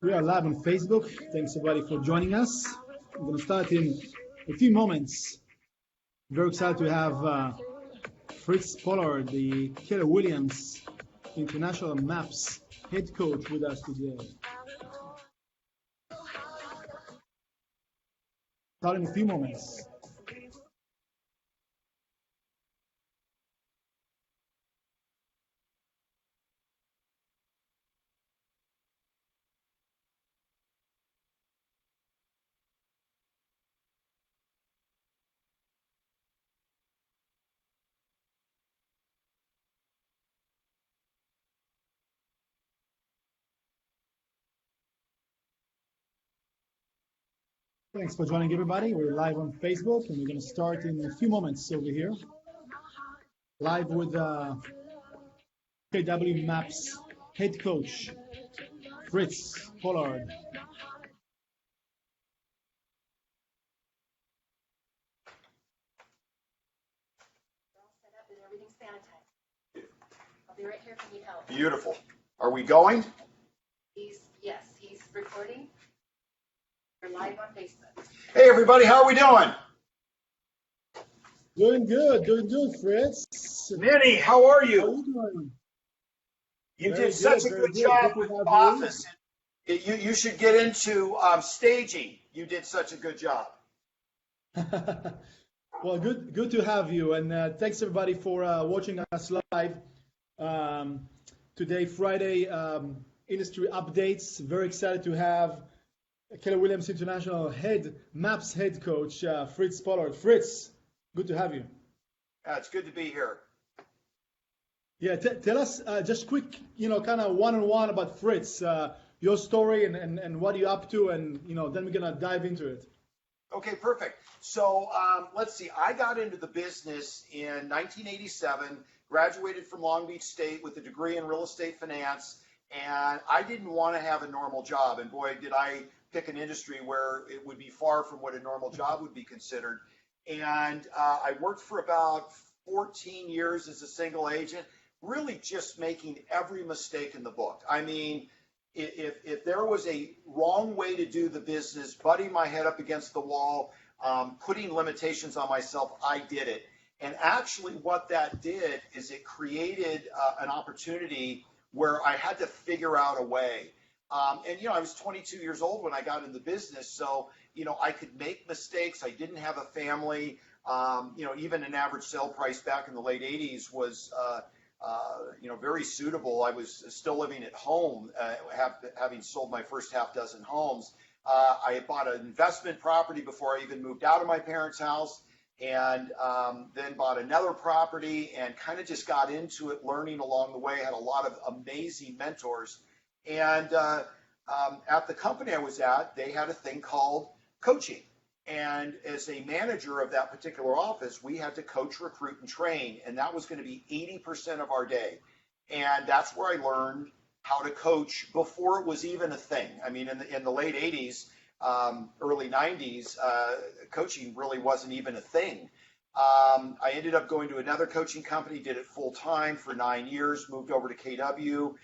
We are live on Facebook. Thanks everybody for joining us. I'm going to start in a few moments. Very excited to have Fritz Pollard, the Keller Williams International Maps head coach, with us today. Start in a few moments. Thanks for joining everybody. We're live on Facebook and we're going to start in a few moments over here. Live with KW Maps head coach, Fritz Pollard. I'll be right here if you need help. Beautiful. Are we going? Yes, he's recording. We're live on Facebook. Hey, everybody, how are we doing? Doing good, Fritz. Meny, how are How are you? you doing? You Very did such a very good job Good with to the have office. You should get into staging. You did such a good job. you. Well, good to have you, and thanks everybody for watching us live today, Friday. Industry updates. Very excited to have Keller Williams International Maps head coach Fritz Pollard. Fritz, good to have you. It's good to be here. Yeah, tell us just quick, kind of one-on-one about Fritz, your story and what you're up to, and then we're gonna dive into it. Okay, perfect. So let's see. I got into the business in 1987, graduated from Long Beach State with a degree in real estate finance, and I didn't want to have a normal job. And boy, did I pick an industry where it would be far from what a normal job would be considered. And I worked for about 14 years as a single agent, really just making every mistake in the book. I mean, if there was a wrong way to do the business, butting my head up against the wall, putting limitations on myself, I did it. And actually what that did is it created an opportunity where I had to figure out a way. And I was 22 years old when I got in the business, so I could make mistakes. I didn't have a family. Even an average sale price back in the late 80s was very suitable. I was still living at home, having sold my first half dozen homes. I had bought an investment property before I even moved out of my parents' house, and then bought another property and kind of just got into it, learning along the way. Had a lot of amazing mentors. And at the company I was at, they had a thing called coaching. And as a manager of that particular office, we had to coach, recruit, and train. And that was going to be 80% of our day. And that's where I learned how to coach before it was even a thing. I mean, in the late 80s, early 90s, coaching really wasn't even a thing. I ended up going to another coaching company, did it full time for 9 years, moved over to KW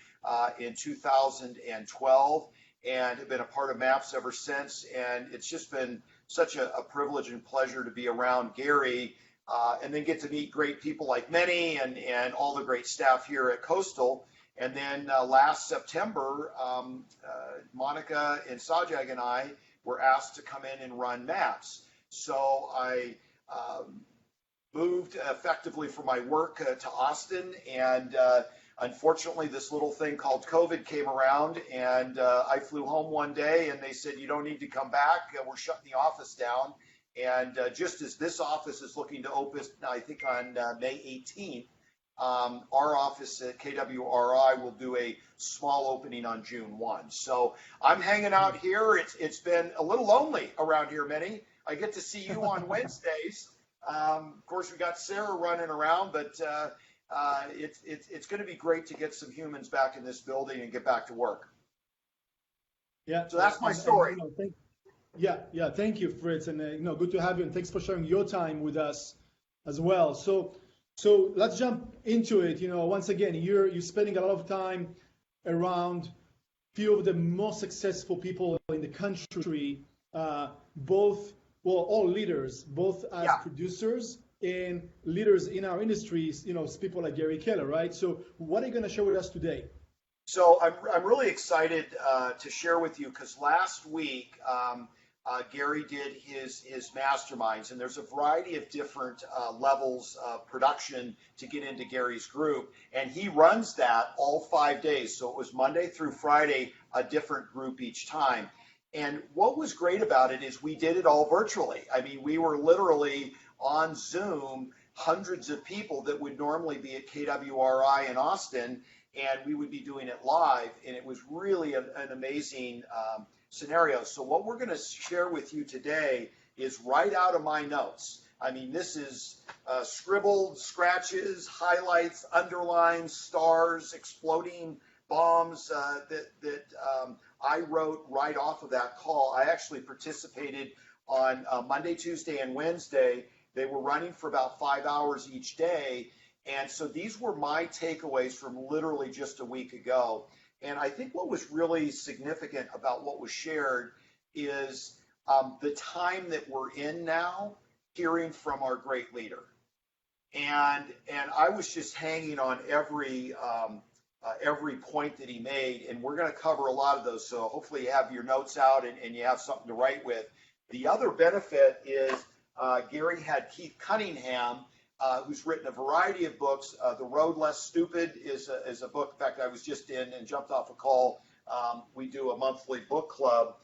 in 2012, and have been a part of MAPS ever since. And it's just been such a privilege and pleasure to be around Gary, and then get to meet great people like Meny and all the great staff here at Coastal. And then last September, Monica and Sajag and I were asked to come in and run MAPS. So I moved effectively for my work to Austin, and unfortunately this little thing called COVID came around, and I flew home one day and they said, you don't need to come back, we're shutting the office down. And just as this office is looking to open, I think on May 18th, our office at KWRI will do a small opening on June 1. So I'm hanging out here. It's been a little lonely around here, Meny. I get to see you on Wednesdays. Of course, we got Sarah running around, but it's going to be great to get some humans back in this building and get back to work. Yeah. So that's my story. Thank you, Fritz, and good to have you, and thanks for sharing your time with us as well. So let's jump into it. Once again, you're spending a lot of time around few of the most successful people in the country, all leaders, both as producers and leaders in our industries, people like Gary Keller, right? So what are you going to share with us today? So I'm really excited to share with you because last week Gary did his masterminds, and there's a variety of different levels of production to get into Gary's group, and he runs that all 5 days. So it was Monday through Friday, a different group each time. And what was great about it is we did it all virtually. I mean, we were literally on Zoom, hundreds of people that would normally be at KWRI in Austin, and we would be doing it live, and it was really an amazing scenario. So what we're going to share with you today is right out of my notes. I mean, this is scribbled scratches, highlights, underlines, stars, exploding bombs that I wrote right off of that call. I actually participated on Monday, Tuesday, and Wednesday. They were running for about 5 hours each day. And so these were my takeaways from literally just a week ago. And I think what was really significant about what was shared is the time that we're in now, hearing from our great leader. And I was just hanging on every point that he made, and we're going to cover a lot of those. So hopefully you have your notes out and you have something to write with. The other benefit is Gary had Keith Cunningham, who's written a variety of books. The Road Less Stupid is a book. In fact, I was just in and jumped off a call. We do a monthly book club.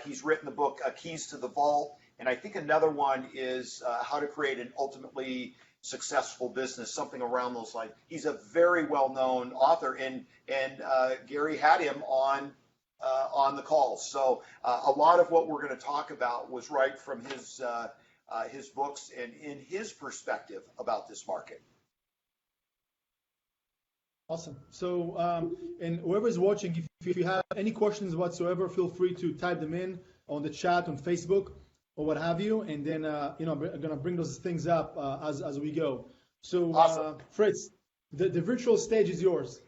He's written the book Keys to the Vault, and I think another one is How to Create an Ultimately Successful Business, something around those lines. He's a very well-known author, and Gary had him on the call. So a lot of what we're going to talk about was right from his books and in his perspective about this market. Awesome. So, and whoever's watching, if you have any questions whatsoever, feel free to type them in on the chat on Facebook or what have you, and then I'm going to bring those things up as we go. So, awesome. Fritz, the virtual stage is yours.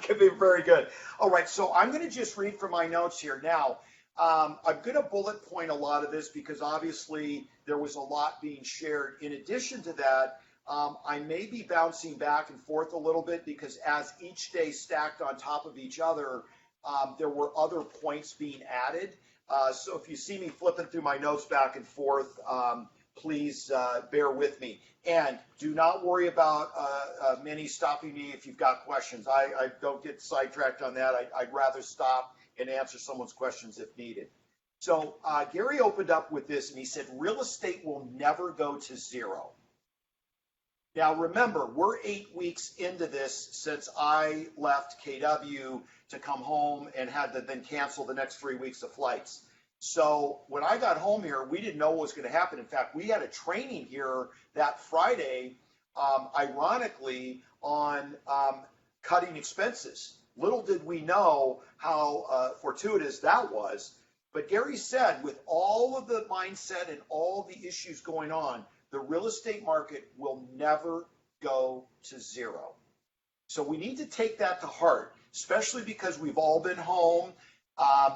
Could be very good. All right, so I'm going to just read from my notes here now. I'm going to bullet point a lot of this because obviously there was a lot being shared. In addition to that, I may be bouncing back and forth a little bit because as each day stacked on top of each other, there were other points being added. So if you see me flipping through my notes back and forth, please bear with me. And do not worry about Meny stopping me if you've got questions. I don't get sidetracked on that. I'd rather stop and answer someone's questions if needed. So Gary opened up with this, and he said, real estate will never go to zero. Now, remember, we're 8 weeks into this since I left KW to come home and had to then cancel the next 3 weeks of flights. So when I got home here, we didn't know what was going to happen. In fact, we had a training here that Friday, ironically, on cutting expenses. Little did we know how fortuitous that was. But Gary said, with all of the mindset and all the issues going on, the real estate market will never go to zero. So we need to take that to heart, especially because we've all been home.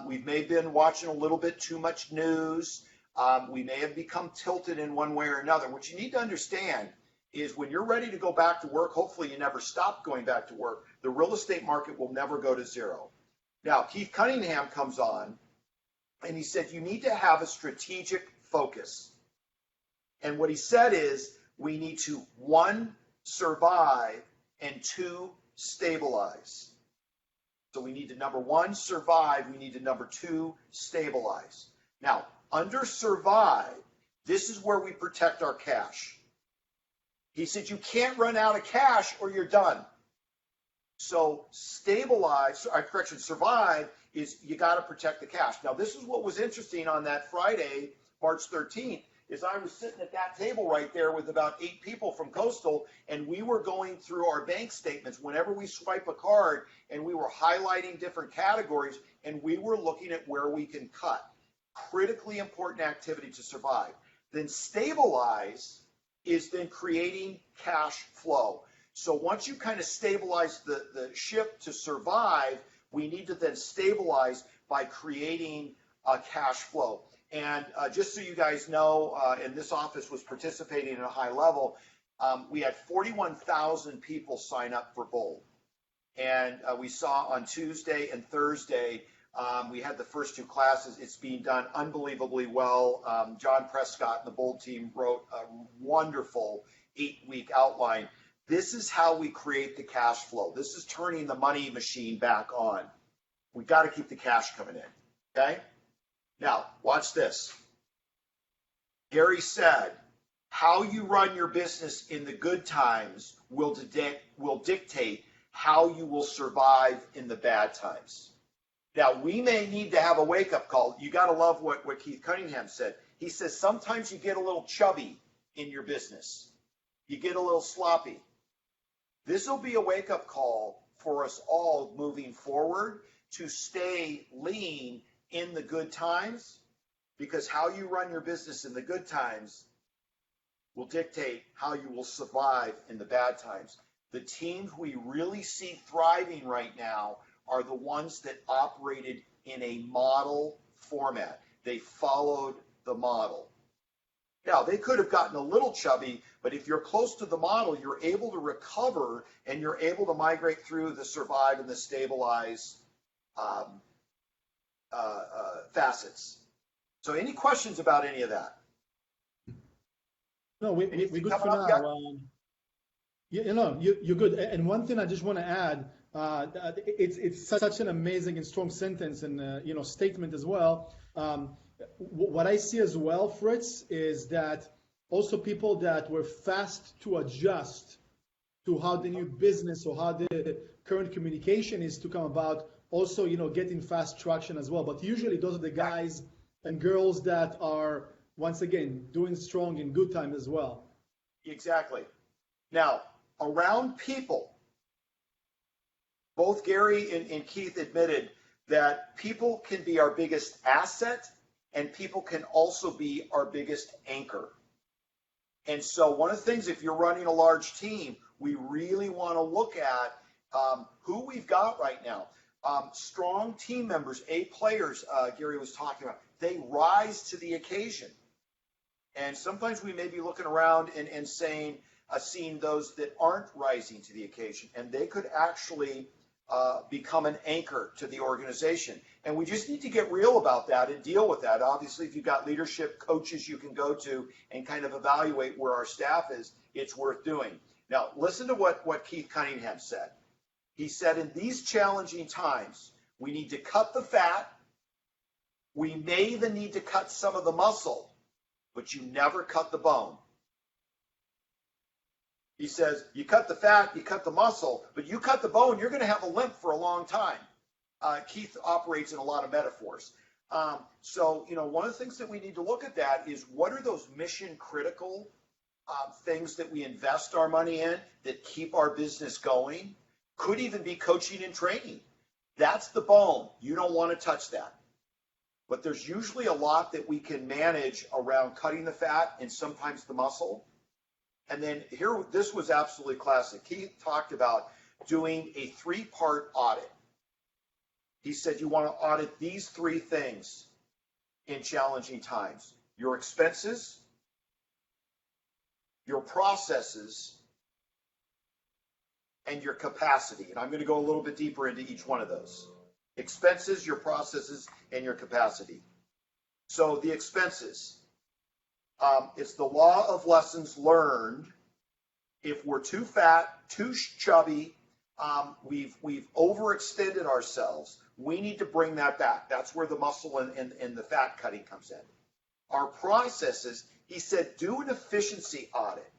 We may have been watching a little bit too much news. We may have become tilted in one way or another. What you need to understand is when you're ready to go back to work, hopefully you never stop going back to work, the real estate market will never go to zero. Now, Keith Cunningham comes on, and he said you need to have a strategic focus. And what he said is we need to, 1, survive, and 2, stabilize. So we need to, number 1, survive. We need to, number 2, stabilize. Now, under survive, this is where we protect our cash. He said you can't run out of cash or you're done. So survive is you got to protect the cash. Now, this is what was interesting on that Friday, March 13th, is I was sitting at that table right there with about 8 people from Coastal, and we were going through our bank statements whenever we swipe a card, and we were highlighting different categories, and we were looking at where we can cut. Critically important activity to survive. Then stabilize is then creating cash flow. So once you kind of stabilize the ship to survive, we need to then stabilize by creating a cash flow. And just so you guys know, and this office was participating at a high level, we had 41,000 people sign up for Bold. And we saw on Tuesday and Thursday, we had the first two classes. It's being done unbelievably well. John Prescott and the Bold team wrote a wonderful 8-week outline. This is how we create the cash flow. This is turning the money machine back on. We got to keep the cash coming in, okay? Now, watch this. Gary said, how you run your business in the good times will dictate how you will survive in the bad times. Now, we may need to have a wake-up call. You got to love what Keith Cunningham said. He says sometimes you get a little chubby in your business. You get a little sloppy. This will be a wake-up call for us all moving forward to stay lean in the good times, because how you run your business in the good times will dictate how you will survive in the bad times. The teams we really see thriving right now are the ones that operated in a model format. They followed the model. Now, they could have gotten a little chubby, but if you're close to the model, you're able to recover and you're able to migrate through the survive and the stabilize facets. So any questions about any of that? No, we're good for now. You're good. And one thing I just want to add, it's such an amazing and strong sentence and statement as well. What I see as well, Fritz, is that also people that were fast to adjust to how the new business or how the current communication is to come about, also getting fast traction as well. But usually those are the guys and girls that are, once again, doing strong in good time as well. Exactly. Now, around people, both Gary and Keith admitted that people can be our biggest asset and people can also be our biggest anchor. And so one of the things, if you're running a large team, we really want to look at who we've got right now. Strong team members, A players, Gary was talking about, they rise to the occasion. And sometimes we may be looking around and saying, seeing those that aren't rising to the occasion, and they could actually become an anchor to the organization. And we just need to get real about that and deal with that. Obviously, if you've got leadership coaches you can go to and kind of evaluate where our staff is, it's worth doing. Now, listen to what Keith Cunningham said. He said, in these challenging times, we need to cut the fat. We may even need to cut some of the muscle, but you never cut the bone. He says, you cut the fat, you cut the muscle, but you cut the bone, you're going to have a limp for a long time. Keith operates in a lot of metaphors. So, one of the things that we need to look at that is what are those mission critical things that we invest our money in that keep our business going? Could even be coaching and training. That's the bone. You don't want to touch that. But there's usually a lot that we can manage around cutting the fat and sometimes the muscle. And then here, this was absolutely classic. He talked about doing a 3-part audit. He said you want to audit these 3 things in challenging times: your expenses, your processes, and your capacity. And I'm going to go a little bit deeper into each one of those. Expenses, your processes, and your capacity. So the expenses. It's the law of lessons learned. If we're too fat, too chubby, we've overextended ourselves, we need to bring that back. That's where the muscle and the fat cutting comes in. Our processes, he said, do an efficiency audit.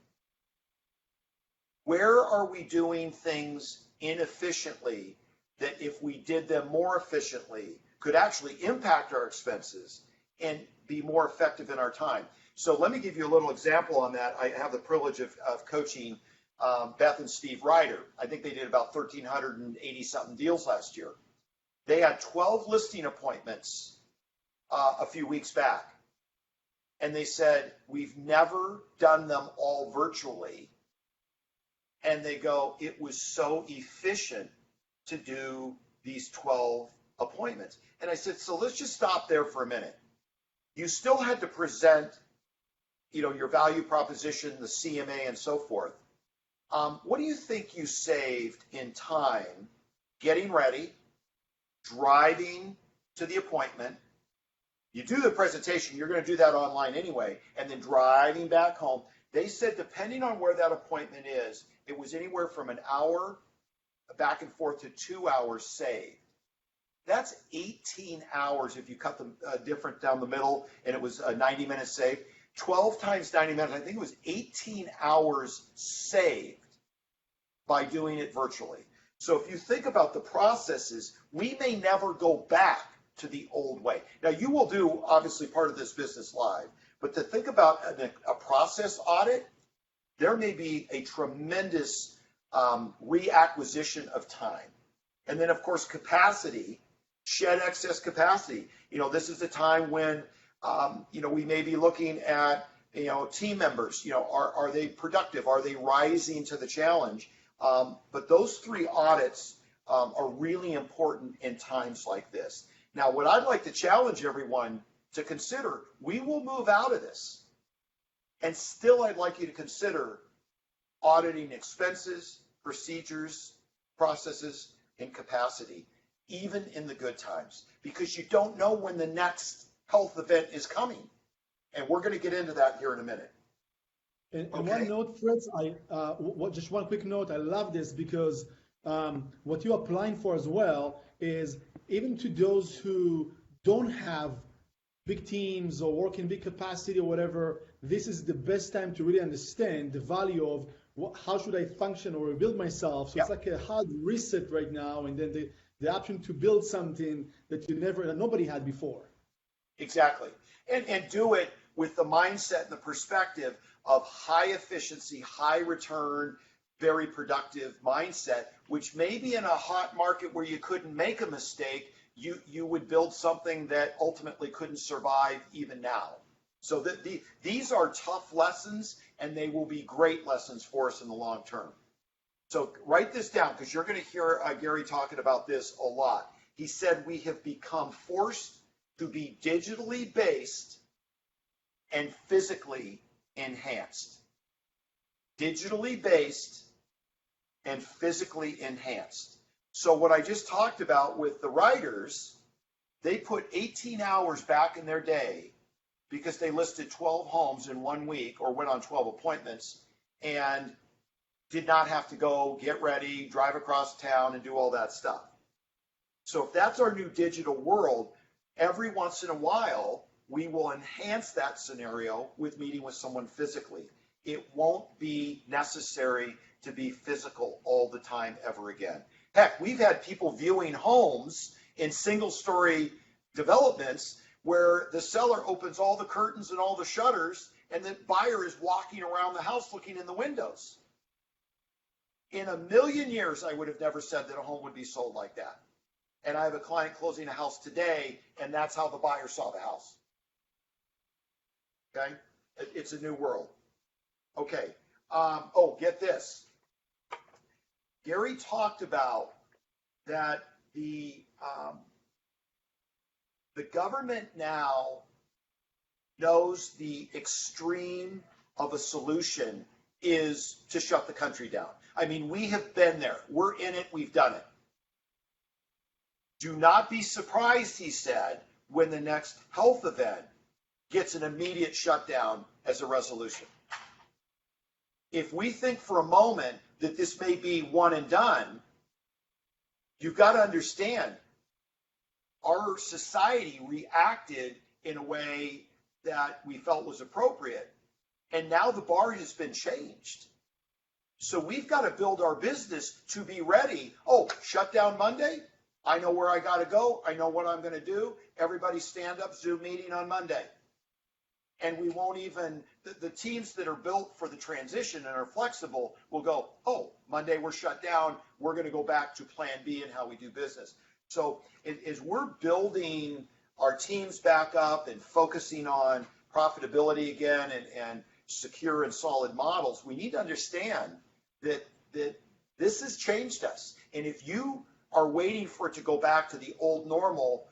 Where are we doing things inefficiently that if we did them more efficiently could actually impact our expenses and be more effective in our time? So let me give you a little example on that. I have the privilege of coaching Beth and Steve Ryder. I think they did about 1,380-something deals last year. They had 12 listing appointments a few weeks back. And they said, we've never done them all virtually. And they go, it was so efficient to do these 12 appointments. And I said, so let's just stop there for a minute. You still had to present, your value proposition, the CMA, and so forth. What do you think you saved in time getting ready, driving to the appointment? You do the presentation, you're going to do that online anyway, and then driving back home. They said depending on where that appointment is, it was anywhere from an hour back and forth to 2 hours saved. That's 18 hours if you cut them different down the middle, and it was a 90 minutes saved. 12 times 90 minutes, I think it was 18 hours saved by doing it virtually. So if you think about the processes, we may never go back to the old way. Now, you will do, obviously, part of this business live, but to think about a process audit, there may be a tremendous reacquisition of time. And then, of course, capacity, shed excess capacity. This is the time when, we may be looking at, team members, are they productive? Are they rising to the challenge? But those three audits are really important in times like this. Now, what I'd like to challenge everyone to consider, we will move out of this. And still, I'd like you to consider auditing expenses, procedures, processes, and capacity, even in the good times, because you don't know when the next health event is coming. And we're going to get into that here in a minute. And Okay. one note, Fritz, just one quick note. I love this because what you're applying for as well is even to those who don't have big teams or work in big capacity or whatever, this is the best time to really understand the value of how should I function or rebuild myself. So It's like a hard reset right now, and then the option to build something that nobody had before. Exactly. And do it with the mindset and the perspective of high efficiency, high return, very productive mindset, which maybe in a hot market where you couldn't make a mistake, you would build something that ultimately couldn't survive even now. So these are tough lessons, and they will be great lessons for us in the long term. So write this down, because you're going to hear Gary talking about this a lot. He said we have become forced to be digitally based and physically enhanced. Digitally based and physically enhanced. So what I just talked about with the writers, they put 18 hours back in their day because they listed 12 homes in 1 week or went on 12 appointments and did not have to go get ready, drive across town, and do all that stuff. So if that's our new digital world, every once in a while, we will enhance that scenario with meeting with someone physically. It won't be necessary to be physical all the time ever again. Heck, we've had people viewing homes in single-story developments where the seller opens all the curtains and all the shutters, and the buyer is walking around the house looking in the windows. In a million years, I would have never said that a home would be sold like that. And I have a client closing a house today, and that's how the buyer saw the house. Okay? It's a new world. Okay. Get this. Gary talked about that the government now knows the extreme of a solution is to shut the country down. I mean, we have been there. We're in it. We've done it. Do not be surprised, he said, when the next health event gets an immediate shutdown as a resolution. If we think for a moment that this may be one and done, you've got to understand our society reacted in a way that we felt was appropriate, and now the bar has been changed. So we've got to build our business to be ready. Oh, shut down Monday? I know where I got to go. I know what I'm going to do. Everybody stand up, Zoom meeting on Monday. And we won't even, the teams that are built for the transition and are flexible will go, oh, Monday we're shut down. We're going to go back to plan B and how we do business. So as we're building our teams back up and focusing on profitability again and secure and solid models, we need to understand that this has changed us. And if you are waiting for it to go back to the old normal,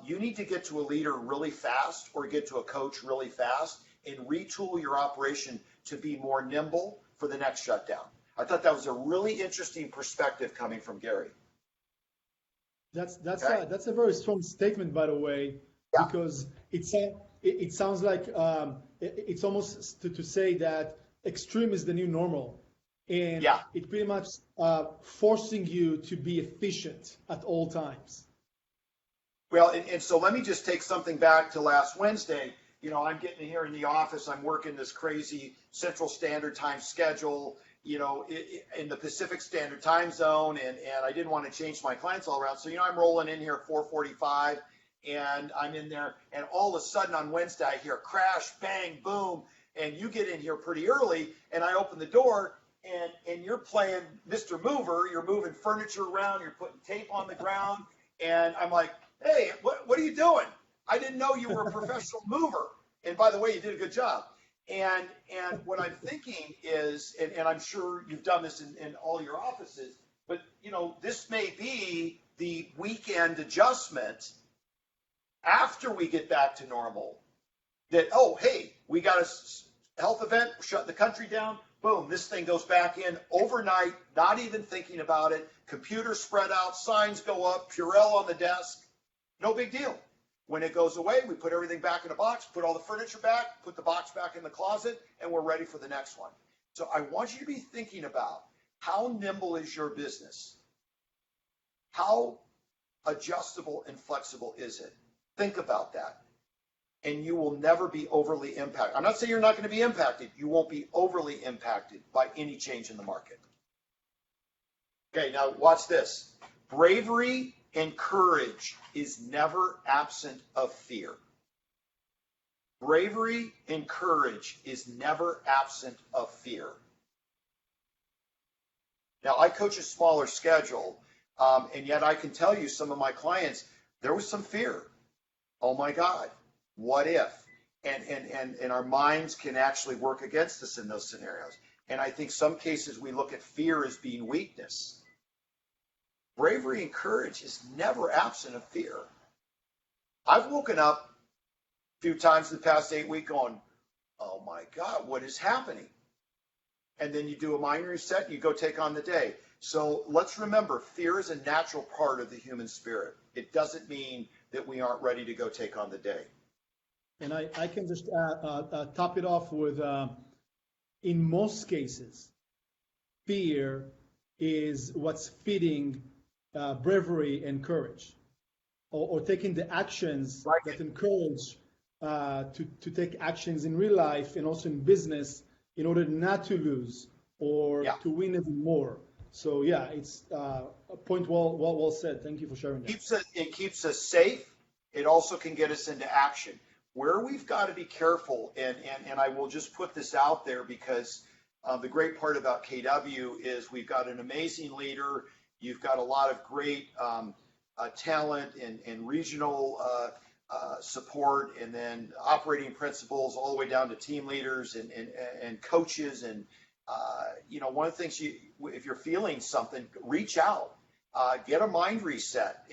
you need to get to a leader really fast or get to a coach really fast and retool your operation to be more nimble for the next shutdown. I thought that was a really interesting perspective coming from Gary. That's Okay. that's a very strong statement, by the way, Yeah. because it sounds like it's almost to say that extreme is the new normal, and Yeah. it pretty much forcing you to be efficient at all times. Well, and so let me just take something back to last Wednesday. You know, I'm getting here in the office. I'm working this crazy Central Standard Time schedule, you know, in the Pacific Standard Time Zone, and I didn't want to change my clients all around. So, you know, I'm rolling in here at 4:45, and I'm in there, and all of a sudden on Wednesday, I hear crash, bang, boom, and you get in here pretty early, and I open the door, and you're playing Mr. Mover. You're moving furniture around. You're putting tape on the ground, and I'm like, hey, what are you doing? I didn't know you were a professional mover. And by the way, you did a good job. And what I'm thinking is, and I'm sure you've done this in all your offices, but you know, this may be the weekend adjustment after we get back to normal. That, oh, hey, we got a health event, shut the country down. Boom, this thing goes back in overnight, not even thinking about it. Computers spread out, signs go up, Purell on the desk. No big deal. When it goes away, we put everything back in a box, put all the furniture back, put the box back in the closet, and we're ready for the next one. So I want you to be thinking about how nimble is your business? How adjustable and flexible is it? Think about that. And you will never be overly impacted. I'm not saying you're not going to be impacted. You won't be overly impacted by any change in the market. Okay, now watch this. Bravery and courage is never absent of fear. Bravery and courage is never absent of fear. Now, I coach a smaller schedule, and yet I can tell you some of my clients, there was some fear. Oh my God, what if? And our minds can actually work against us in those scenarios. And I think some cases we look at fear as being weakness. Bravery and courage is never absent of fear. I've woken up a few times in the past 8 weeks going, oh my God, what is happening? And then you do a mind reset and you go take on the day. So let's remember, fear is a natural part of the human spirit. It doesn't mean that we aren't ready to go take on the day. And I can just top it off with, in most cases, fear is what's feeding bravery and courage, or taking the actions that encourage to take actions in real life and also in business in order not to lose or to win even more. So yeah, it's a point well said. Thank you for sharing that. It keeps us safe. It also can get us into action. Where we've got to be careful, and I will just put this out there because the great part about KW is we've got an amazing leader. You've got a lot of great talent and regional support, and then operating principals all the way down to team leaders and coaches. And you know, one of the things if you're feeling something, reach out, get a mind reset,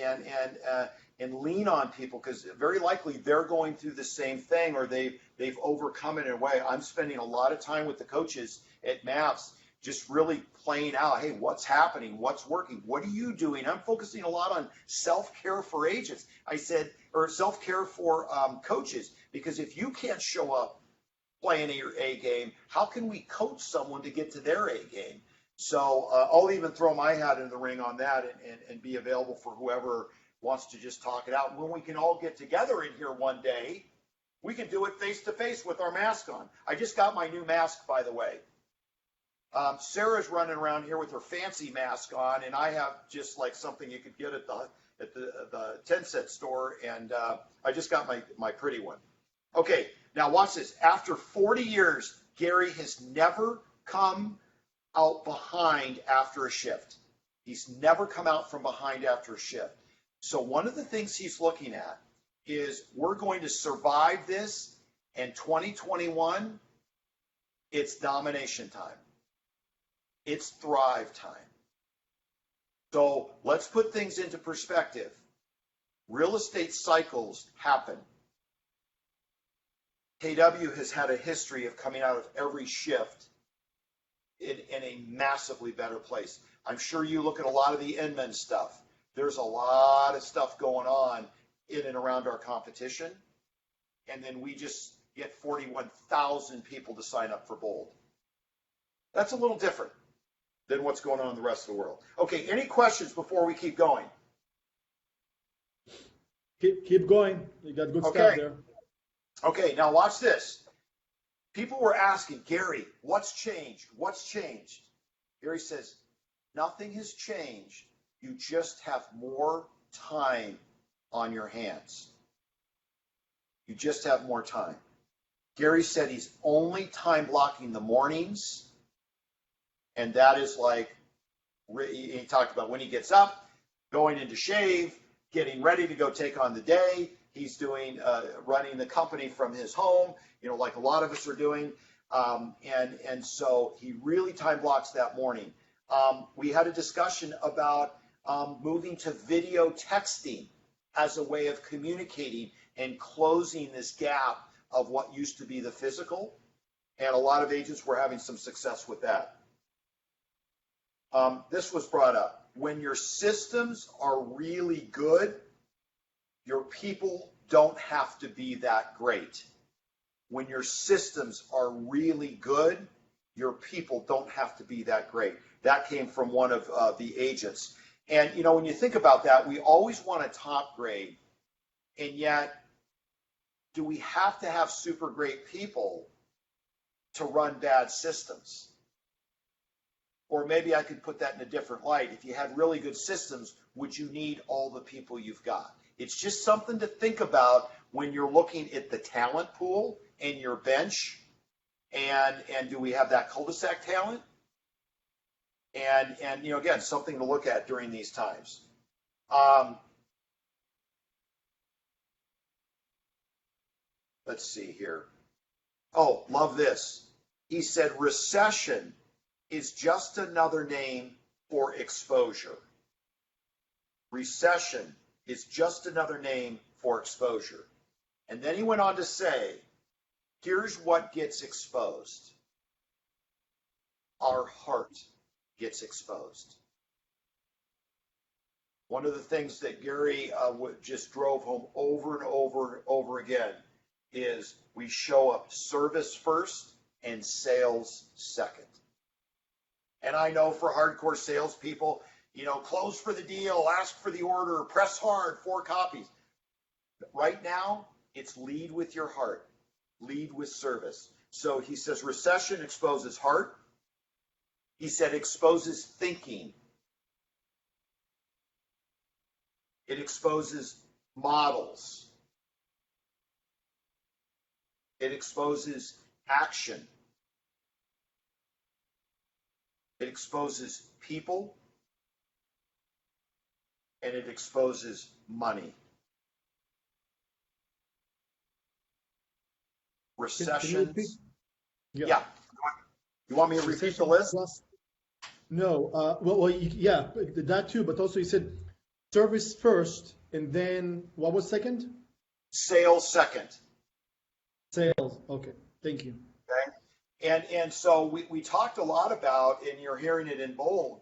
and lean on people, because very likely they're going through the same thing, or they've overcome it in a way. I'm spending a lot of time with the coaches at MAPS, just really playing out, hey, what's happening? What's working? What are you doing? I'm focusing a lot on self-care for agents. I said, or self-care for coaches, because if you can't show up playing your A game, how can we coach someone to get to their A game? So I'll even throw my hat in the ring on that and be available for whoever wants to just talk it out. When we can all get together in here one day, we can do it face to face with our mask on. I just got my new mask, by the way. Sarah's running around here with her fancy mask on, and I have just like something you could get at the 10-cent store, and I just got my pretty one. Okay, now watch this. After 40 years, Gary has never come out behind after a shift. He's never come out from behind after a shift. So one of the things he's looking at is we're going to survive this, and 2021, it's domination time. It's thrive time. So let's put things into perspective. Real estate cycles happen. KW has had a history of coming out of every shift in a massively better place. I'm sure you look at a lot of the Inman stuff. There's a lot of stuff going on in and around our competition. And then we just get 41,000 people to sign up for Bold. That's a little different than what's going on in the rest of the world. Okay, any questions before we keep going? Keep going. You got good stuff there. Okay, now watch this. People were asking, Gary, what's changed? What's changed? Gary says, nothing has changed. You just have more time on your hands. You just have more time. Gary said he's only time blocking the mornings, and that is like, he talked about when he gets up, going into shave, getting ready to go take on the day. He's doing running the company from his home, like a lot of us are doing. And so he really time blocks that morning. We had a discussion about moving to video texting as a way of communicating and closing this gap of what used to be the physical. And a lot of agents were having some success with that. This was brought up. When your systems are really good, your people don't have to be that great. When your systems are really good, your people don't have to be that great. That came from one of the agents. And, when you think about that, we always want a top grade. And yet, do we have to have super great people to run bad systems? Or maybe I could put that in a different light. If you had really good systems, would you need all the people you've got? It's just something to think about when you're looking at the talent pool and your bench. And do we have that cul-de-sac talent? And again, something to look at during these times. Let's see here. Oh, love this. He said recession is just another name for exposure. Recession is just another name for exposure. And then he went on to say, here's what gets exposed. Our heart gets exposed. One of the things that Gary just drove home over and over and over again is we show up service first and sales second. And I know for hardcore salespeople, close for the deal, ask for the order, press hard, 4 copies. Right now, it's lead with your heart, lead with service. So he says recession exposes heart. He said exposes thinking. It exposes models. It exposes action. It exposes people. And it exposes money. Recessions. Yeah. You want me to repeat the list? No. Yeah, that too. But also you said service first, and then what was second? Sales second. Sales. Okay. Thank you. Okay. And so we talked a lot about, and you're hearing it in bold,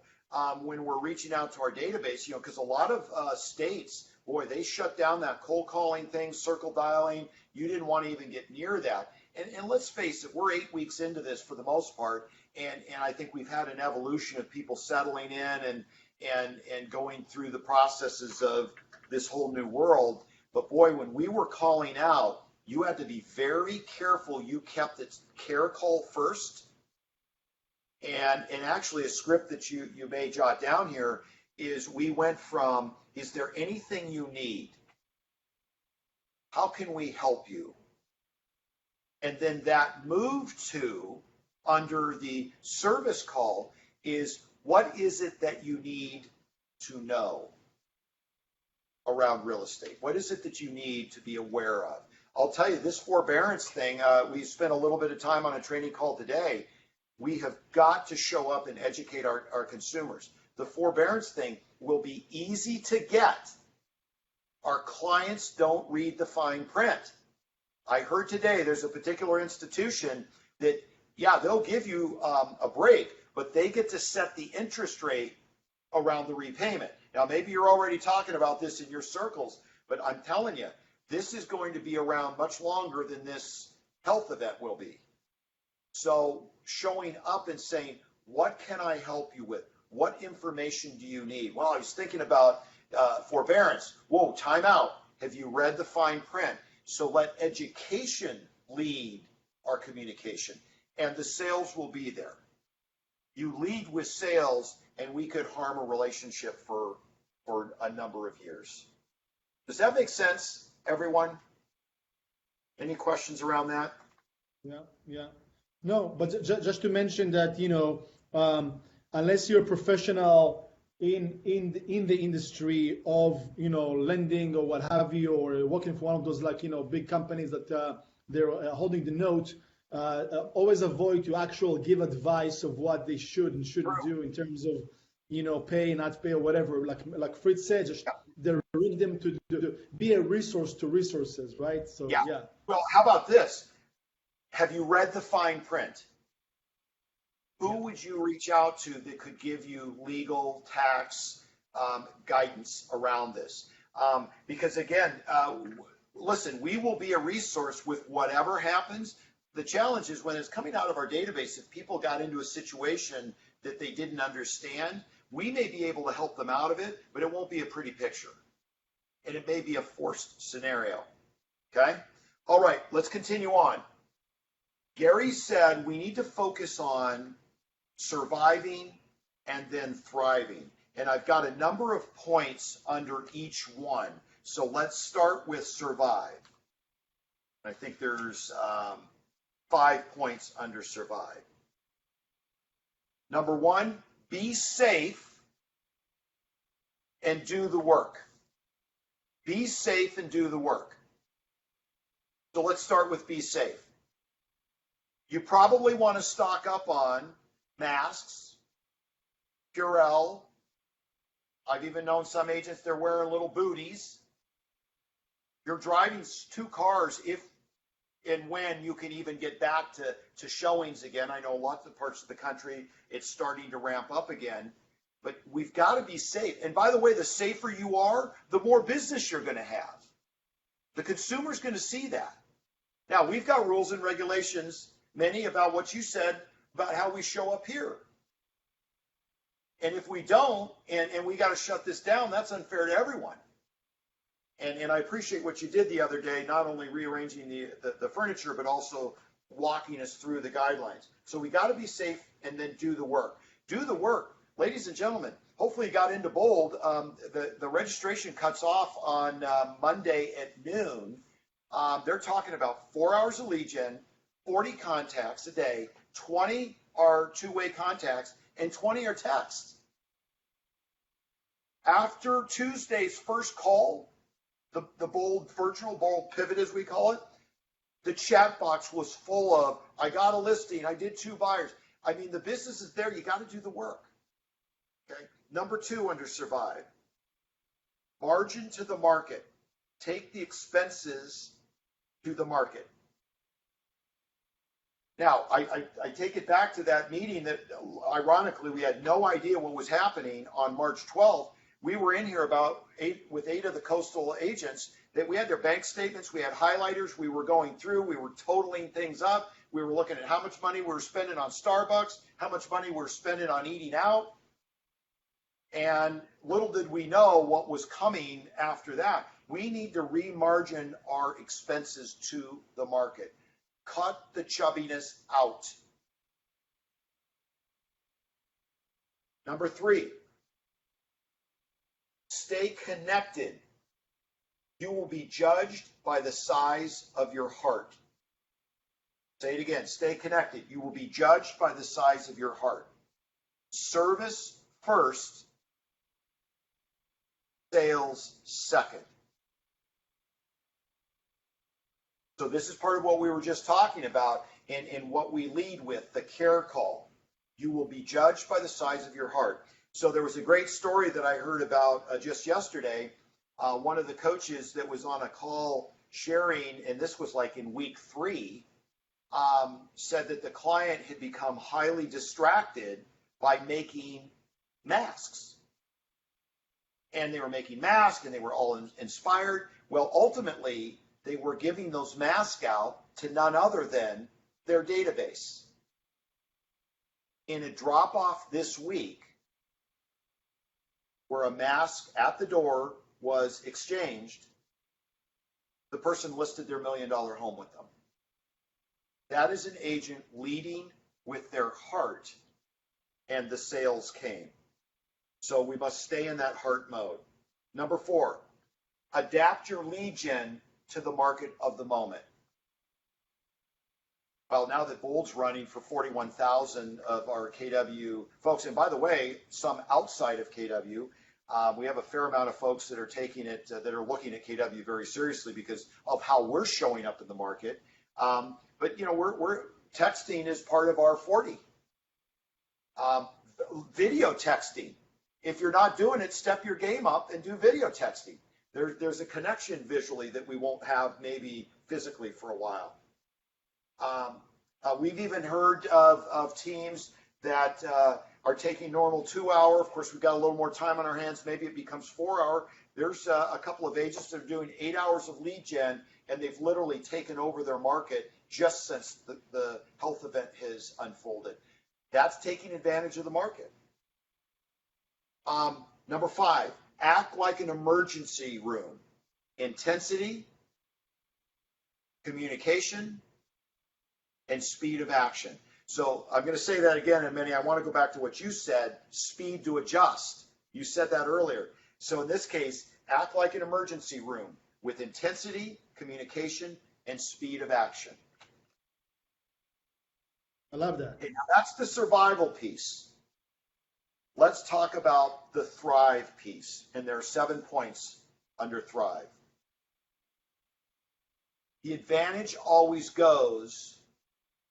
when we're reaching out to our database, because a lot of states, boy, they shut down that cold calling thing, circle dialing. You didn't want to even get near that. And let's face it, we're 8 weeks into this for the most part, and I think we've had an evolution of people settling in and going through the processes of this whole new world. But boy, when we were calling out, you had to be very careful. You kept it care call first. And actually a script that you may jot down here is we went from, is there anything you need? How can we help you? And then that moved to, under the service call, is what is it that you need to know around real estate? What is it that you need to be aware of? I'll tell you, this forbearance thing, we spent a little bit of time on a training call today. We have got to show up and educate our consumers. The forbearance thing, will be easy to get. Our clients don't read the fine print. I heard today there's a particular institution that, yeah, they'll give you a break, but they get to set the interest rate around the repayment. Now, maybe you're already talking about this in your circles, but I'm telling you, this is going to be around much longer than this health event will be. So showing up and saying, what can I help you with? What information do you need? Well, I was thinking about forbearance. Whoa, time out. Have you read the fine print? So let education lead our communication, and the sales will be there. You lead with sales, and we could harm a relationship for a number of years. Does that make sense, everyone? Any questions around that? Yeah. No, but just to mention that, unless you're a professional in the industry of, lending or what have you, or working for one of those big companies that they're holding the note, always avoid to actually give advice of what they should and shouldn't do in terms of, pay, not pay, or whatever. Like Fritz said, just direct them to be a resource to resources, right? So yeah. Well, how about this? Have you read the fine print? Who would you reach out to that could give you legal, tax guidance around this? Because again, listen, we will be a resource with whatever happens. The challenge is when it's coming out of our database, if people got into a situation that they didn't understand, we may be able to help them out of it, but it won't be a pretty picture. And it may be a forced scenario. Okay? All right, let's continue on. Gary said we need to focus on surviving and then thriving. And I've got a number of points under each one. So let's start with survive. I think there's 5 points under survive. Number 1, be safe and do the work. Be safe and do the work. So let's start with be safe. You probably want to stock up on masks, Purell. I've even known some agents, they're wearing little booties. You're driving 2 cars if and when you can even get back to showings again. I know lots of parts of the country, it's starting to ramp up again. But we've got to be safe. And by the way, the safer you are, the more business you're going to have. The consumer's going to see that. Now, we've got rules and regulations, many about what you said about how we show up here. And if we don't, and we got to shut this down, that's unfair to everyone. And I appreciate what you did the other day, not only rearranging the furniture, but also walking us through the guidelines. So we got to be safe and then do the work. Do the work. Ladies and gentlemen, hopefully you got into bold. The registration cuts off on Monday at noon. They're talking about 4 hours of lead gen, 40 contacts a day, 20 are two-way contacts, and 20 are text. After Tuesday's first call, the bold virtual bold pivot as we call it, the chat box was full of, I got a listing, I did 2 buyers. I mean, the business is there, you got to do the work. Okay. Number 2 under survive, margin to the market. Take the expenses to the market. Now, I take it back to that meeting that, ironically, we had no idea what was happening on March 12th. We were in here with 8 of the coastal agents that we had their bank statements, we had highlighters, we were going through, we were totaling things up. We were looking at how much money we were spending on Starbucks, how much money we were spending on eating out. And little did we know what was coming after that. We need to remargin our expenses to the market. Cut the chubbiness out. Number 3, stay connected. You will be judged by the size of your heart. Say it again, stay connected. You will be judged by the size of your heart. Service first, sales second. So this is part of what we were just talking about in what we lead with, the care call. You will be judged by the size of your heart. So there was a great story that I heard about just yesterday. One of the coaches that was on a call sharing, and this was like in week 3, said that the client had become highly distracted by making masks. And they were making masks and they were all inspired. Well, ultimately, they were giving those masks out to none other than their database. In a drop-off this week, where a mask at the door was exchanged, the person listed their $1 million home with them. That is an agent leading with their heart, and the sales came. So we must stay in that heart mode. Number 4, adapt your lead gen to the market of the moment. Well, now that Bold's running for 41,000 of our KW folks, and by the way, some outside of KW, we have a fair amount of folks that are taking it, that are looking at KW very seriously because of how we're showing up in the market. But you know, we're texting is part of our 40. Video texting. If you're not doing it, step your game up and do video texting. There's a connection visually that we won't have maybe physically for a while. We've even heard of teams that are taking normal 2-hour. Of course, we've got a little more time on our hands. Maybe it becomes 4-hour. There's a couple of agents that are doing 8 hours of lead gen, and they've literally taken over their market just since the health event has unfolded. That's taking advantage of the market. Number 5, act like an emergency room. Intensity, communication, and speed of action. So I'm going to say that again, and Meny, I want to go back to what you said, speed to adjust. You said that earlier. So in this case, act like an emergency room with intensity, communication, and speed of action. I love that. Okay, now that's the survival piece. Let's talk about the thrive piece, and there are 7 points under thrive. The advantage always goes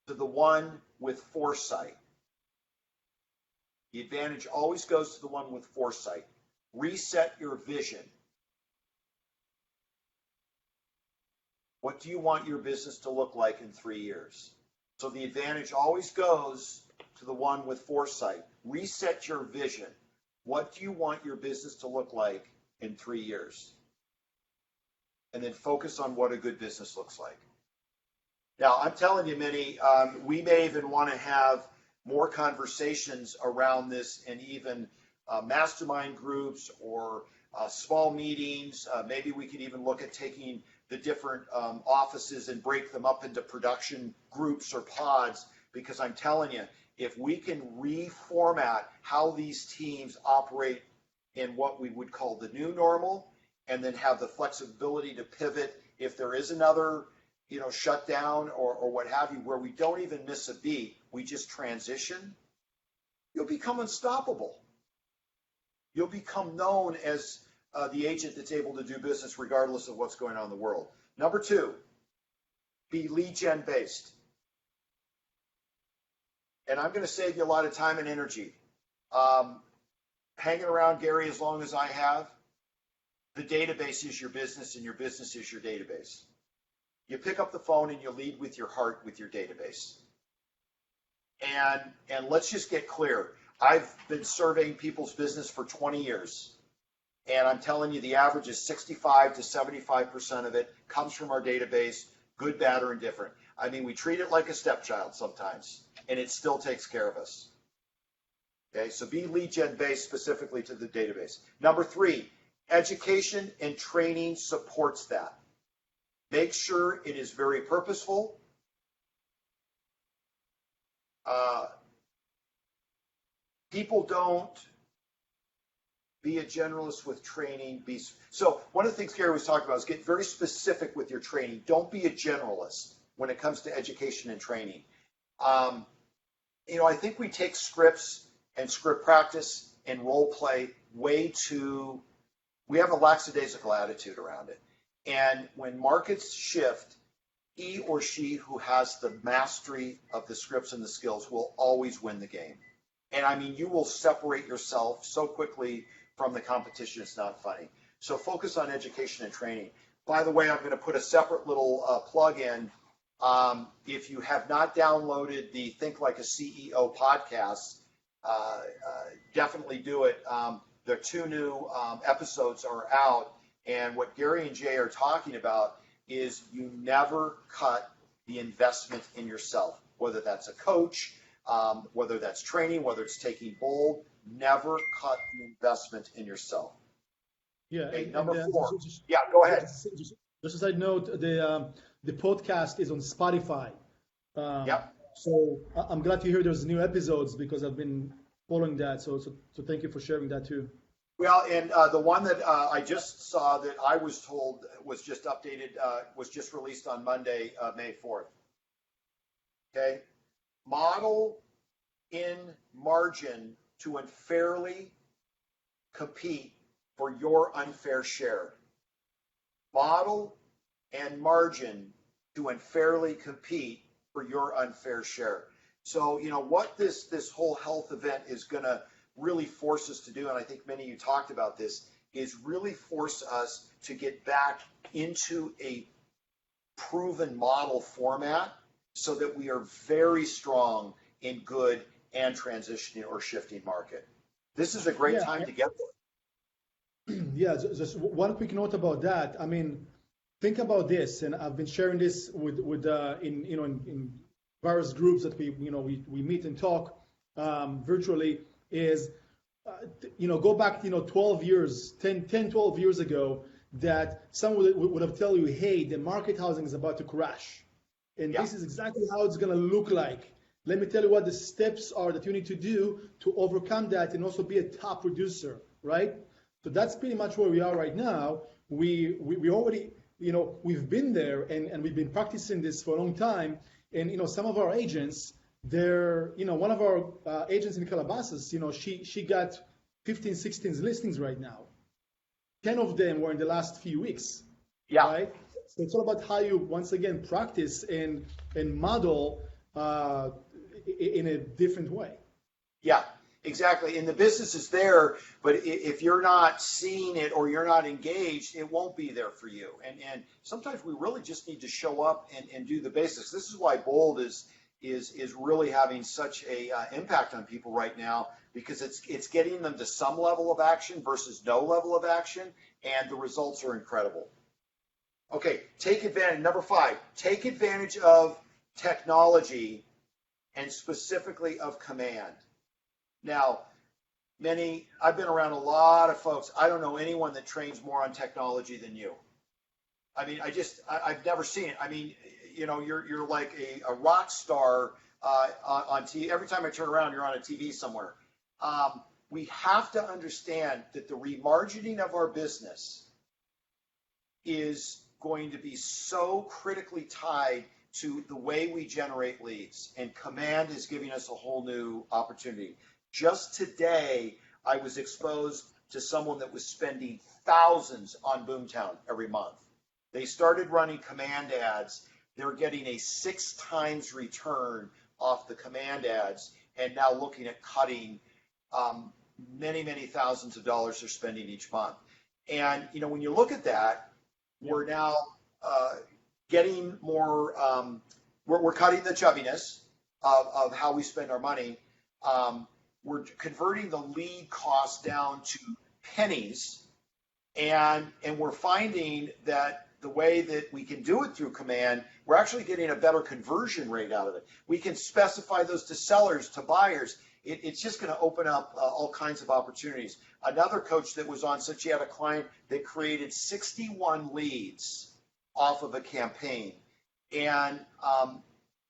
to the one with foresight. The advantage always goes to the one with foresight. Reset your vision. What do you want your business to look like in 3 years? So the advantage always goes to the one with foresight. Reset your vision. What do you want your business to look like in 3 years? And then focus on what a good business looks like. Now, I'm telling you, Meny, we may even want to have more conversations around this, and even mastermind groups or small meetings. Maybe we could even look at taking the different offices and break them up into production groups or pods, because I'm telling you, if we can reformat how these teams operate in what we would call the new normal, and then have the flexibility to pivot if there is another shutdown or what have you, where we don't even miss a beat, we just transition, you'll become unstoppable. You'll become known as the agent that's able to do business regardless of what's going on in the world. Number 2, be lead gen based. And I'm going to save you a lot of time and energy. Hanging around Gary as long as I have, the database is your business and your business is your database. You pick up the phone and you lead with your heart, with your database. And let's just get clear. I've been surveying people's business for 20 years. And I'm telling you, the average is 65 to 75% of it comes from our database, good, bad, or indifferent. I mean, we treat it like a stepchild sometimes, and it still takes care of us. Okay, so be lead gen based specifically to the database. Number 3, education and training supports that. Make sure it is very purposeful. People don't be a generalist with training. So one of the things Gary was talking about is get very specific with your training. Don't be a generalist when it comes to education and training. I think we take scripts and script practice and role play we have a lackadaisical attitude around it. And when markets shift, he or she who has the mastery of the scripts and the skills will always win the game. And I mean, you will separate yourself so quickly from the competition, it's not funny. So focus on education and training. By the way, I'm going to put a separate little plug in. If you have not downloaded the Think Like a CEO podcast, definitely do it. The 2 new episodes are out, and what Gary and Jay are talking about is you never cut the investment in yourself, whether that's a coach, whether that's training, whether it's taking bold, never cut the investment in yourself. Yeah. Okay, number 4. Just, Yeah, go ahead. just a side note, the podcast is on Spotify. Yep. So I'm glad to hear there's new episodes because I've been following that. So thank you for sharing that too. Well, and the one that I just saw that I was told was just updated, was just released on Monday, May 4th. Okay. Model in margin to unfairly compete for your unfair share. Model and margin to unfairly compete for your unfair share. So, you know, what this whole health event is going to really force us to do, and I think many of you talked about this, is really force us to get back into a proven model format so that we are very strong in good and transitioning or shifting market. This is a great time to get there. Yeah, just one quick note about that. I mean, think about this, and I've been sharing this with in various groups that we meet and talk virtually. Is go back 12 years, 12 years ago, that someone would have told you, hey, the market housing is about to crash, and this is exactly how it's going to look like. Let me tell you what the steps are that you need to do to overcome that and also be a top producer, right? So that's pretty much where we are right now. We already, we've been there and we've been practicing this for a long time. And, some of our agents, they're, one of our agents in Calabasas, she got 15, 16 listings right now. 10 of them were in the last few weeks. Yeah. Right? So it's all about how you, once again, practice and model in a different way. Yeah, exactly. And the business is there, but if you're not seeing it or you're not engaged, it won't be there for you. And sometimes we really just need to show up and do the basics. This is why Bold is really having such a impact on people right now, because it's getting them to some level of action versus no level of action, and the results are incredible. Okay, take advantage. Number 5, take advantage of technology and specifically of command. Now, I've been around a lot of folks. I don't know anyone that trains more on technology than you. I mean, I've never seen it. I mean, you're like a rock star on TV. Every time I turn around, you're on a TV somewhere. We have to understand that the remargining of our business is going to be so critically tied to the way we generate leads, and command is giving us a whole new opportunity. Just today, I was exposed to someone that was spending thousands on Boomtown every month. They started running command ads. They're getting a 6 times return off the command ads, and now looking at cutting many, many thousands of dollars they're spending each month. And, when you look at that, we're now getting more, we're cutting the chubbiness of how we spend our money. We're converting the lead cost down to pennies, and we're finding that the way that we can do it through command, we're actually getting a better conversion rate out of it. We can specify those to sellers, to buyers. It's just going to open up all kinds of opportunities. Another coach that was on said she had a client that created 61 leads off of a campaign, and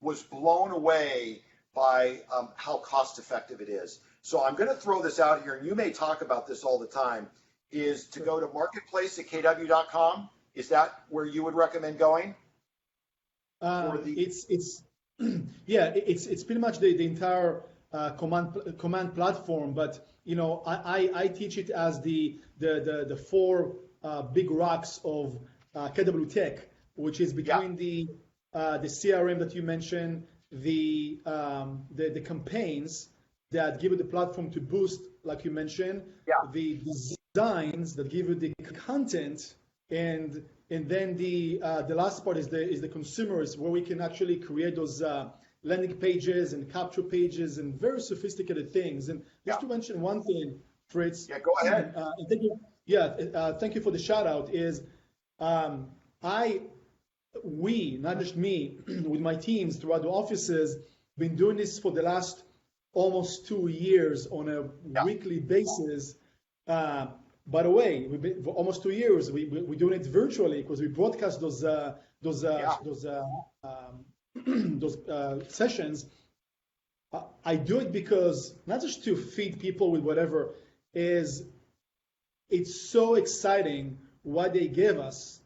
was blown away by how cost effective it is. So I'm going to throw this out here, and you may talk about this all the time, is to go to marketplace@kw.com. Is that where you would recommend going? It's pretty much the entire command platform, but I teach it as the 4 big rocks of KW Tech, which is between the CRM that you mentioned, the campaigns, that give you the platform to boost, like you mentioned, the designs that give you the content, and then the last part is the consumers, where we can actually create those landing pages and capture pages and very sophisticated things. And just to mention one thing, Fritz. Yeah, go ahead. And thank you. Yeah, thank you for the shout out. Is we, not just me, with my teams throughout the offices, been doing this for the last almost 2 years on a weekly basis. By the way, we've been for almost 2 years. We're doing it virtually because we broadcast those sessions. I do it because not just to feed people with whatever, is it's so exciting what they give us,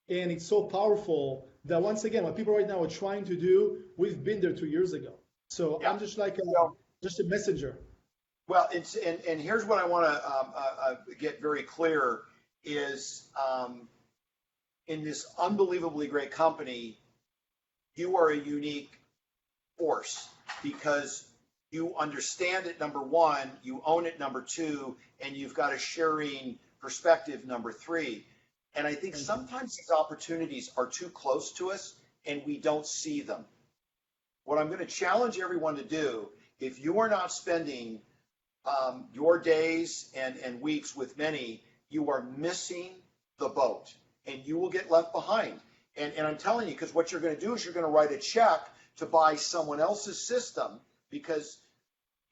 and it's so powerful that once again, what people right now are trying to do, we've been there 2 years ago. So I'm just like just a messenger. Well, and here's what I want to get very clear is in this unbelievably great company, you are a unique force because you understand it, number one, you own it, number two, and you've got a sharing perspective, number three. And I think sometimes these opportunities are too close to us and we don't see them. What I'm going to challenge everyone to do, if you are not spending your days and weeks with Meny, you are missing the boat and you will get left behind. And I'm telling you, because what you're going to do is you're going to write a check to buy someone else's system because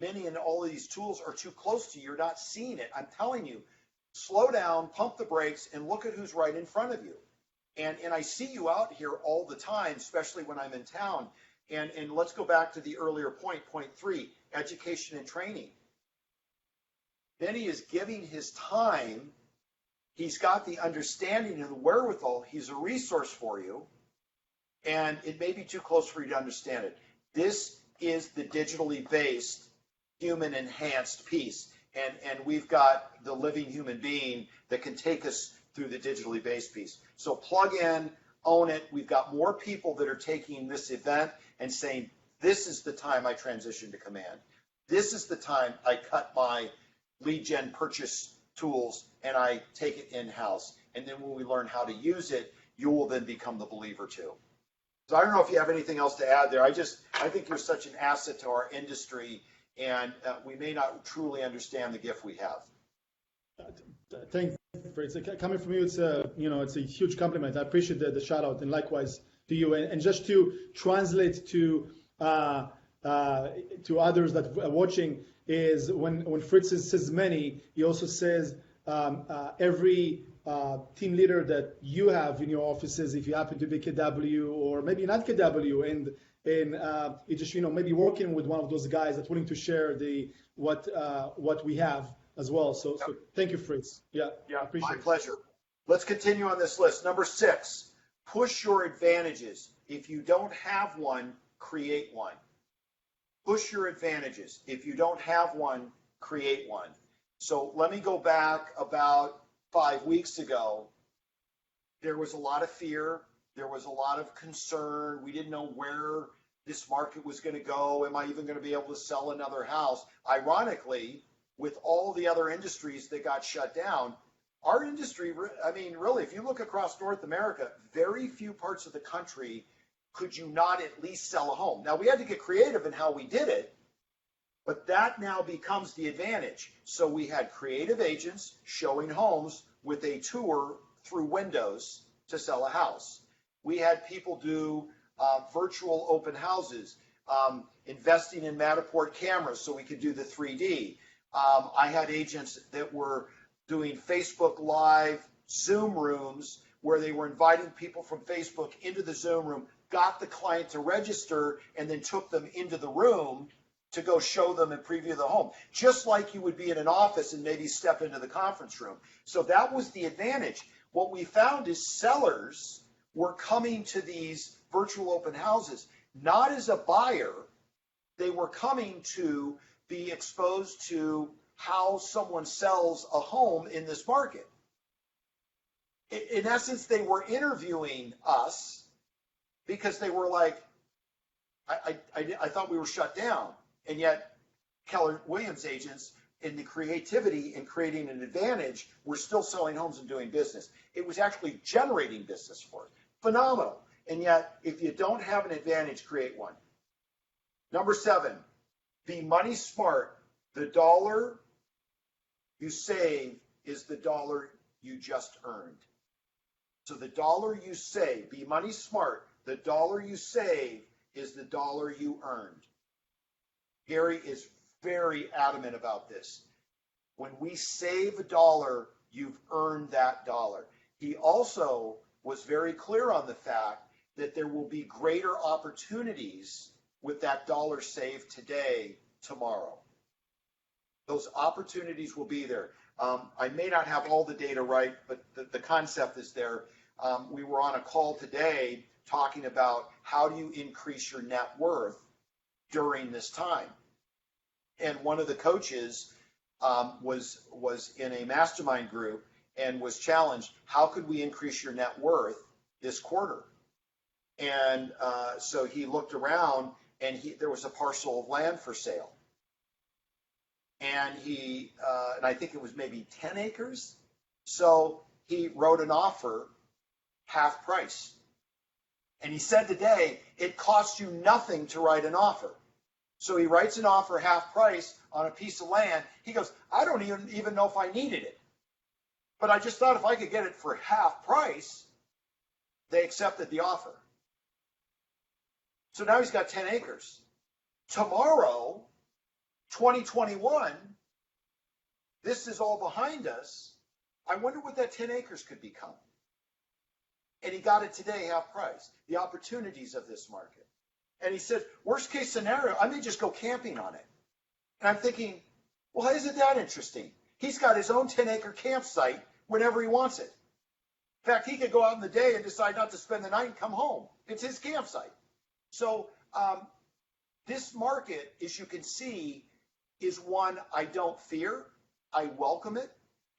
Meny and all of these tools are too close to you. You're not seeing it. I'm telling you, slow down, pump the brakes, and look at who's right in front of you. And I see you out here all the time, especially when I'm in town. And let's go back to the earlier point 3, education and training. Meny is giving his time. He's got the understanding and the wherewithal. He's a resource for you. And it may be too close for you to understand it. This is the digitally based, human enhanced piece. And we've got the living human being that can take us through the digitally based piece. So plug in, own it. We've got more people that are taking this event and saying, this is the time I transition to command. This is the time I cut my lead gen purchase tools and I take it in-house. And then when we learn how to use it, you will then become the believer too. So I don't know if you have anything else to add there. I think you're such an asset to our industry, and we may not truly understand the gift we have. Thank you, Fritz. Coming from you, it's a huge compliment. I appreciate the shout out, and likewise to you. And just to translate to others that are watching, is when Fritz says Meny, he also says every team leader that you have in your offices, if you happen to be KW or maybe not KW, and it just maybe working with one of those guys that's willing to share what we have as well. So thank you, Fritz. Yeah, appreciate it. My pleasure. Let's continue on this list. Number 6, push your advantages. If you don't have one, create one. Push your advantages. If you don't have one, create one. So let me go back about 5 weeks ago. There was a lot of fear. There was a lot of concern. We didn't know where this market was going to go. Am I even going to be able to sell another house? Ironically, with all the other industries that got shut down, our industry, I mean, really, if you look across North America, very few parts of the country could you not at least sell a home. Now, we had to get creative in how we did it, but that now becomes the advantage. So we had creative agents showing homes with a tour through windows to sell a house. We had people do virtual open houses, investing in Matterport cameras so we could do the 3D. I had agents that were doing Facebook Live Zoom rooms where they were inviting people from Facebook into the Zoom room, got the client to register, and then took them into the room to go show them and preview the home, just like you would be in an office and maybe step into the conference room. So that was the advantage. What we found is sellers were coming to these virtual open houses, not as a buyer. They were coming to be exposed to how someone sells a home in this market. In essence, they were interviewing us because they were like, I thought we were shut down. And yet Keller Williams agents in the creativity and creating an advantage were still selling homes and doing business. It was actually generating business for it. Phenomenal. And yet, if you don't have an advantage, create one. Number 7, be money smart. The dollar you save is the dollar you just earned. So the dollar you save, be money smart. The dollar you save is the dollar you earned. Gary is very adamant about this. When we save a dollar, you've earned that dollar. He also was very clear on the fact that there will be greater opportunities with that dollar saved today, tomorrow. Those opportunities will be there. I may not have all the data right, but the concept is there. We were on a call today talking about how do you increase your net worth during this time. And one of the coaches was in a mastermind group and was challenged, how could we increase your net worth this quarter? And so he looked around and there was a parcel of land for sale. And and I think it was maybe 10 acres. So he wrote an offer, half price. And he said today, it costs you nothing to write an offer. So he writes an offer half price on a piece of land. He goes, I don't even know if I needed it. But I just thought if I could get it for half price, they accepted the offer. So now he's got 10 acres. Tomorrow, 2021, this is all behind us. I wonder what that 10 acres could become. And he got it today, half price, the opportunities of this market. And he said, worst case scenario, I may just go camping on it. And I'm thinking, well, isn't that interesting? He's got his own 10-acre campsite whenever he wants it. In fact, he could go out in the day and decide not to spend the night and come home. It's his campsite. So this market, as you can see, is one I don't fear. I welcome it.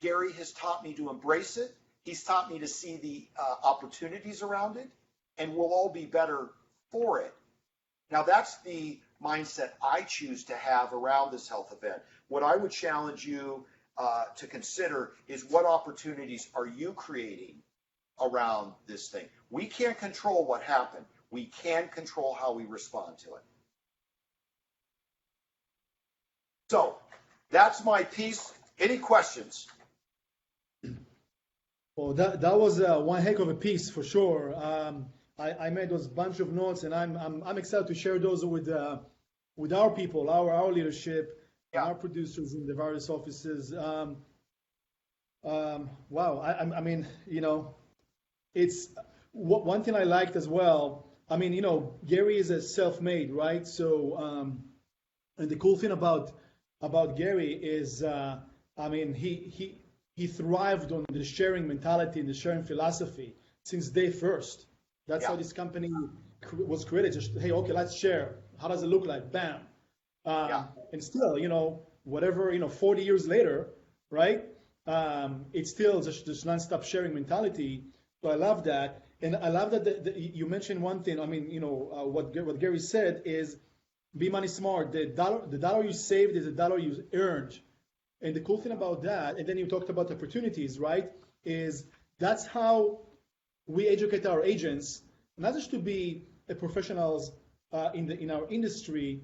Gary has taught me to embrace it. He's taught me to see the opportunities around it, and we'll all be better for it. Now, that's the mindset I choose to have around this health event. What I would challenge you to consider is what opportunities are you creating around this thing? We can't control what happened. We can control how we respond to it. So that's my piece. Any questions? Well, that was one heck of a piece for sure. I made those bunch of notes, and I'm excited to share those with our people, our leadership, Yeah. our producers in the various offices. Wow, I mean, it's one thing I liked as well. I mean, Gary is a self-made, right? So, and the cool thing about Gary is, I mean, he thrived on the sharing mentality and the sharing philosophy since day first. That's how this company was created. Just, hey, okay, let's share. How does it look like? Bam. And still, whatever, 40 years later, right? It's still just this nonstop sharing mentality. So I love that. And I love that you mentioned one thing. I mean, what Gary said is be money smart. The dollar you saved is the dollar you earned. And the cool thing about that, and then you talked about opportunities, right? Is that's how we educate our agents, not just to be professionals in our industry,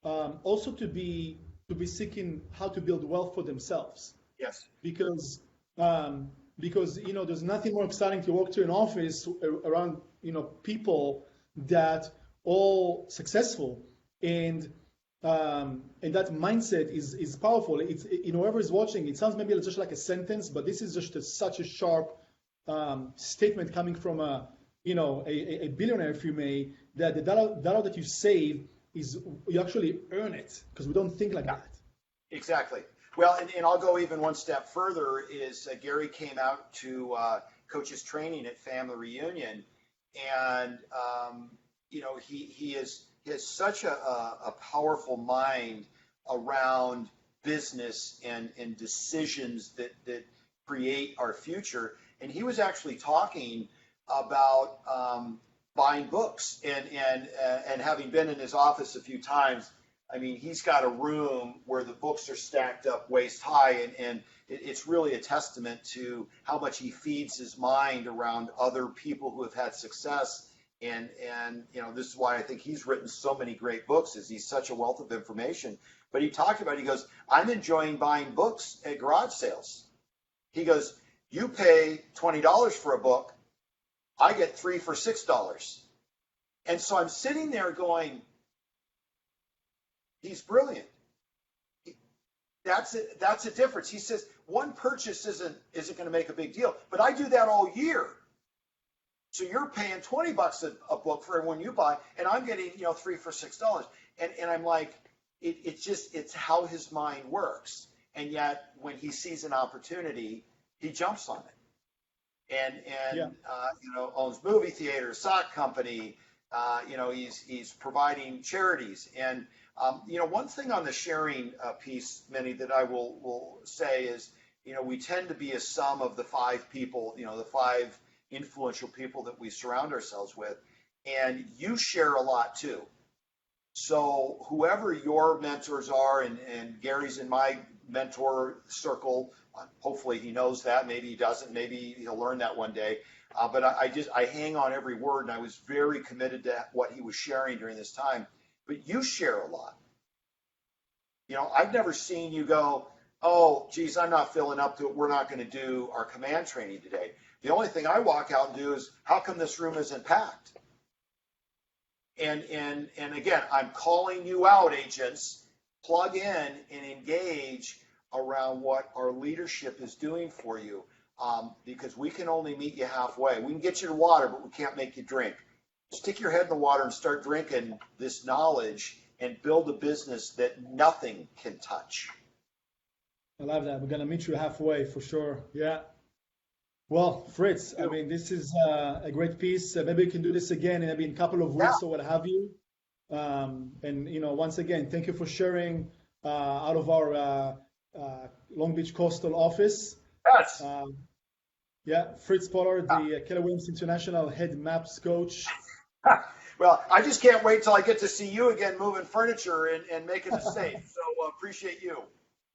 also to be seeking how to build wealth for themselves. Yes. Because there's nothing more exciting to walk to an office around people that all successful, and that mindset is powerful. It's whoever is watching, it sounds maybe just like a sentence, but this is just such a sharp statement coming from a billionaire, if you may, that the dollar that you save is you actually earn it, because we don't think like that. Exactly. Well, and I'll go even one step further. Is Gary came out to coaches training at Family Reunion, and he has such a powerful mind around business and decisions that create our future. And he was actually talking about buying books, and having been in his office a few times, I mean, he's got a room where the books are stacked up waist high, and it's really a testament to how much he feeds his mind around other people who have had success. And this is why I think he's written so many great books, is he's such a wealth of information. But he talked about, he goes, I'm enjoying buying books at garage sales. He goes, you pay $20 for a book, I get 3 for $6. And so I'm sitting there going, he's brilliant. That's a difference. He says one purchase isn't going to make a big deal, but I do that all year. So you're paying $20 a book for everyone you buy, and I'm getting 3 for $6. And I'm like, it's how his mind works. And yet when he sees an opportunity, he jumps on it. And owns movie theaters, sock company. He's providing charities. And one thing on the sharing piece, Meny, that I will say is, we tend to be a sum of the 5 people, the 5 influential people that we surround ourselves with, and you share a lot too. So whoever your mentors are, and Gary's in my mentor circle, hopefully he knows that, maybe he doesn't, maybe he'll learn that one day. But I hang on every word, and I was very committed to what he was sharing during this time. But you share a lot. I've never seen you go, oh, geez, I'm not feeling up to it. We're not going to do our command training today. The only thing I walk out and do is, how come this room isn't packed? And again, I'm calling you out, agents. Plug in and engage around what our leadership is doing for you, because we can only meet you halfway. We can get you to water, but we can't make you drink. Stick your head in the water and start drinking this knowledge and build a business that nothing can touch. I love that. We're going to meet you halfway for sure. Yeah. Well, Fritz, I mean, this is a great piece. Maybe we can do this again in maybe in a couple of weeks or what have you. Once again, thank you for sharing out of our Long Beach Coastal office. Yes. Fritz Pollard, the Keller Williams International head maps coach. Well, I just can't wait till I get to see you again moving furniture and making it safe. So appreciate you.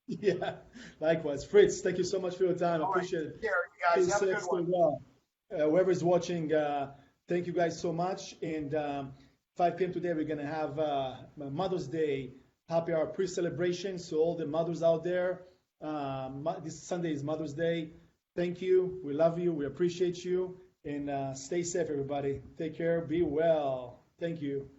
Yeah, likewise. Fritz, thank you so much for your time. I appreciate it. Take care, you guys. Have a good one. Well. Whoever's watching, thank you guys so much. And 5 p.m. today, we're going to have Mother's Day happy hour pre-celebration. So all the mothers out there, this Sunday is Mother's Day. Thank you. We love you. We appreciate you. And stay safe, everybody. Take care. Be well. Thank you.